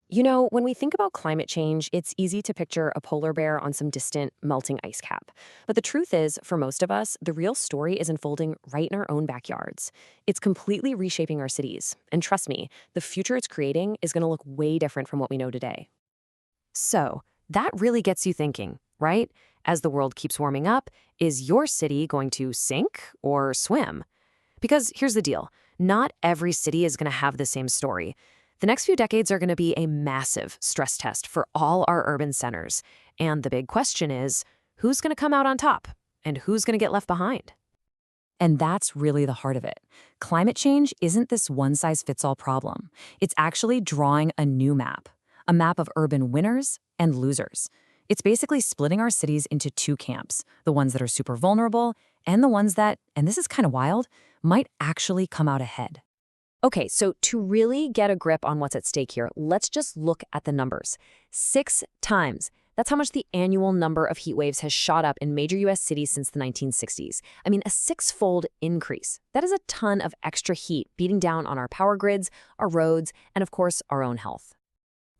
You know, when we think about climate change, it's easy to picture a polar bear on some distant melting ice cap. But the truth is, for most of us, the real story is unfolding right in our own backyards. It's completely reshaping our cities. And trust me, the future it's creating is going to look way different from what we know today. So, that really gets you thinking, right? As the world keeps warming up, is your city going to sink or swim? Because here's the deal, not every city is going to have the same story. The next few decades are going to be a massive stress test for all our urban centers. And the big question is, who's going to come out on top? And who's going to get left behind? And that's really the heart of it. Climate change isn't this one-size-fits-all problem. It's actually drawing a map of urban winners and losers. It's basically splitting our cities into two camps, the ones that are super vulnerable and the ones that, and this is kind of wild, might actually come out ahead. Okay, so to really get a grip on what's at stake here, let's just look at the numbers. 6 times. That's how much the annual number of heat waves has shot up in major U.S. cities since the 1960s. I mean, a six-fold increase. That is a ton of extra heat beating down on our power grids, our roads, and of course, our own health.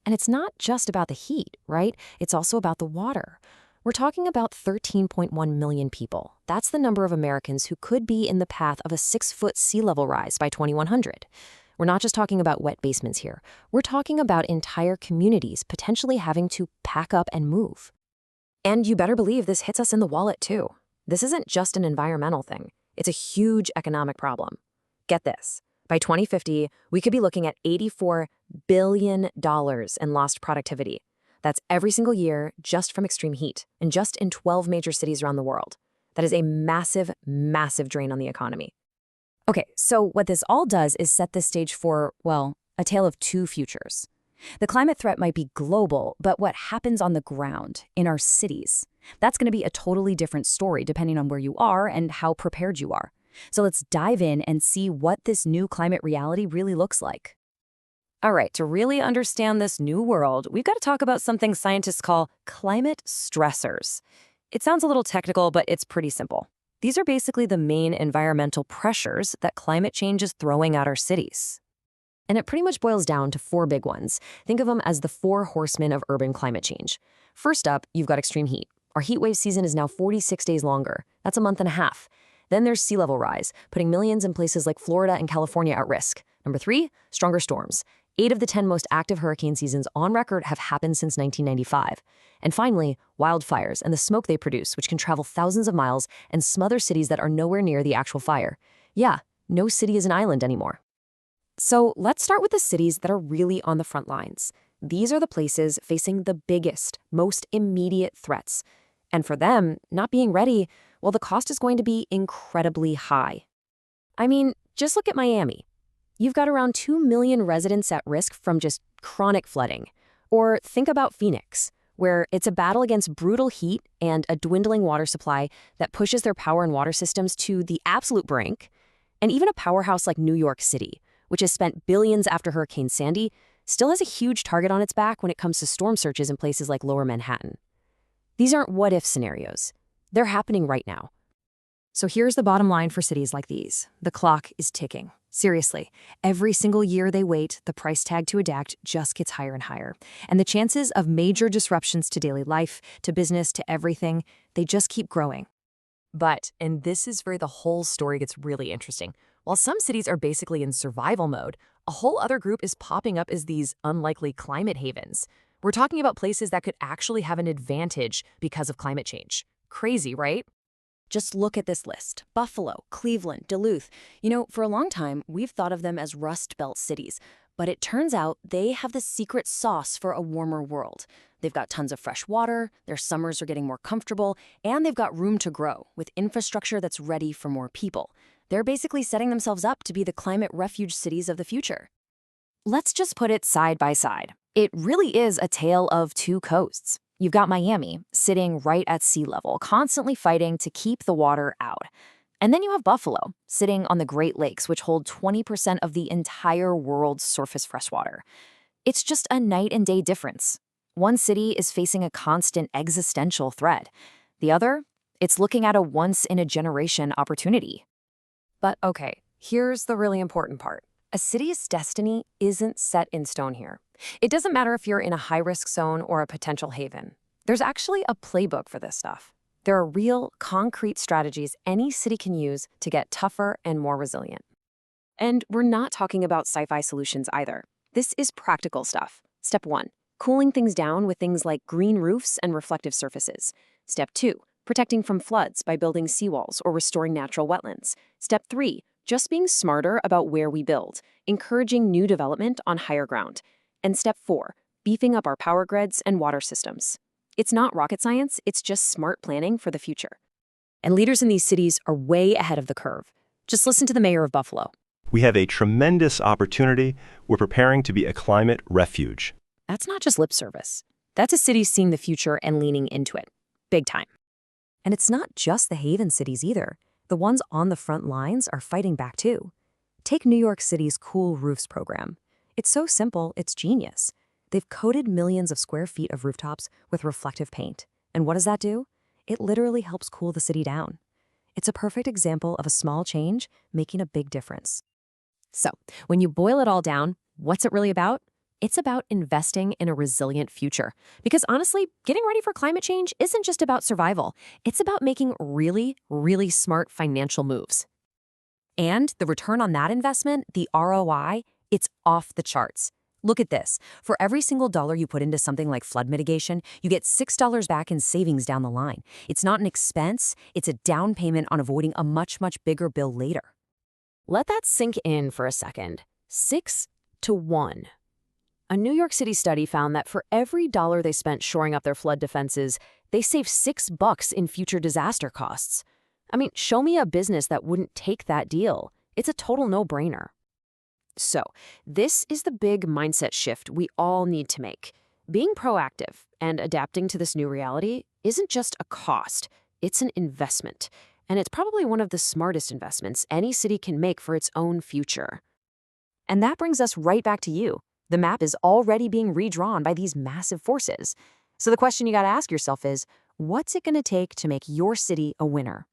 And it's not just about the heat, right? It's also about the water. We're talking about 13.1 million people. That's the number of Americans who could be in the path of a 6-foot sea level rise by 2100. We're not just talking about wet basements here. We're talking about entire communities potentially having to pack up and move. And you better believe this hits us in the wallet too. This isn't just an environmental thing. It's a huge economic problem. Get this. By 2050, we could be looking at $84 billion in lost productivity. That's every single year just from extreme heat, and just in 12 major cities around the world. That is a massive, massive drain on the economy. Okay, so what this all does is set the stage for, well, a tale of two futures. The climate threat might be global, but what happens on the ground, in our cities, that's going to be a totally different story depending on where you are and how prepared you are. So let's dive in and see what this new climate reality really looks like. All right, to really understand this new world, we've got to talk about something scientists call climate stressors. It sounds a little technical, but it's pretty simple. These are basically the main environmental pressures that climate change is throwing at our cities. And it pretty much boils down to four big ones. Think of them as the four horsemen of urban climate change. First up, you've got extreme heat. Our heat wave season is now 46 days longer. That's a month and a half. Then there's sea level rise, putting millions in places like Florida and California at risk. Number 3, stronger storms. 8 of the 10 most active hurricane seasons on record have happened since 1995. And finally, wildfires and the smoke they produce, which can travel thousands of miles and smother cities that are nowhere near the actual fire. Yeah, no city is an island anymore. So let's start with the cities that are really on the front lines. These are the places facing the biggest, most immediate threats. And for them, not being ready, well, the cost is going to be incredibly high. I mean, just look at Miami. You've got around 2 million residents at risk from just chronic flooding. Or think about Phoenix, where it's a battle against brutal heat and a dwindling water supply that pushes their power and water systems to the absolute brink. And even a powerhouse like New York City, which has spent billions after Hurricane Sandy, still has a huge target on its back when it comes to storm surges in places like Lower Manhattan. These aren't what-if scenarios. They're happening right now. So here's the bottom line for cities like these. The clock is ticking. Seriously, every single year they wait, the price tag to adapt just gets higher and higher. And the chances of major disruptions to daily life, to business, to everything, they just keep growing. But, and this is where the whole story gets really interesting, while some cities are basically in survival mode, a whole other group is popping up as these unlikely climate havens. We're talking about places that could actually have an advantage because of climate change. Crazy, right? Just look at this list. Buffalo, Cleveland, Duluth. You know, for a long time, we've thought of them as Rust Belt cities. But it turns out they have the secret sauce for a warmer world. They've got tons of fresh water, their summers are getting more comfortable, and they've got room to grow with infrastructure that's ready for more people. They're basically setting themselves up to be the climate refuge cities of the future. Let's just put it side by side. It really is a tale of two coasts. You've got Miami, sitting right at sea level, constantly fighting to keep the water out. And then you have Buffalo, sitting on the Great Lakes, which hold 20% of the entire world's surface freshwater. It's just a night and day difference. One city is facing a constant existential threat. The other, it's looking at a once-in-a-generation opportunity. But okay, here's the really important part. A city's destiny isn't set in stone here. It doesn't matter if you're in a high-risk zone or a potential haven. There's actually a playbook for this stuff. There are real, concrete strategies any city can use to get tougher and more resilient. And we're not talking about sci-fi solutions either. This is practical stuff. Step 1, cooling things down with things like green roofs and reflective surfaces. Step 2, protecting from floods by building seawalls or restoring natural wetlands. Step 3, just being smarter about where we build, encouraging new development on higher ground. And step 4, beefing up our power grids and water systems. It's not rocket science, it's just smart planning for the future. And leaders in these cities are way ahead of the curve. Just listen to the mayor of Buffalo. We have a tremendous opportunity. We're preparing to be a climate refuge. That's not just lip service. That's a city seeing the future and leaning into it. Big time. And it's not just the haven cities either. The ones on the front lines are fighting back too. Take New York City's Cool Roofs program. It's so simple, it's genius. They've coated millions of square feet of rooftops with reflective paint. And what does that do? It literally helps cool the city down. It's a perfect example of a small change making a big difference. So, when you boil it all down, what's it really about? It's about investing in a resilient future. Because honestly, getting ready for climate change isn't just about survival. It's about making really, really smart financial moves. And the return on that investment, the ROI, it's off the charts. Look at this. For every single dollar you put into something like flood mitigation, you get $6 back in savings down the line. It's not an expense, it's a down payment on avoiding a much, much bigger bill later. Let that sink in for a second. 6 to 1. A New York City study found that for every dollar they spent shoring up their flood defenses, they saved $6 in future disaster costs. I mean, show me a business that wouldn't take that deal. It's a total no-brainer. So, this is the big mindset shift we all need to make. Being proactive and adapting to this new reality isn't just a cost, it's an investment. And it's probably one of the smartest investments any city can make for its own future. And that brings us right back to you. The map is already being redrawn by these massive forces. So the question you got to ask yourself is, what's it going to take to make your city a winner?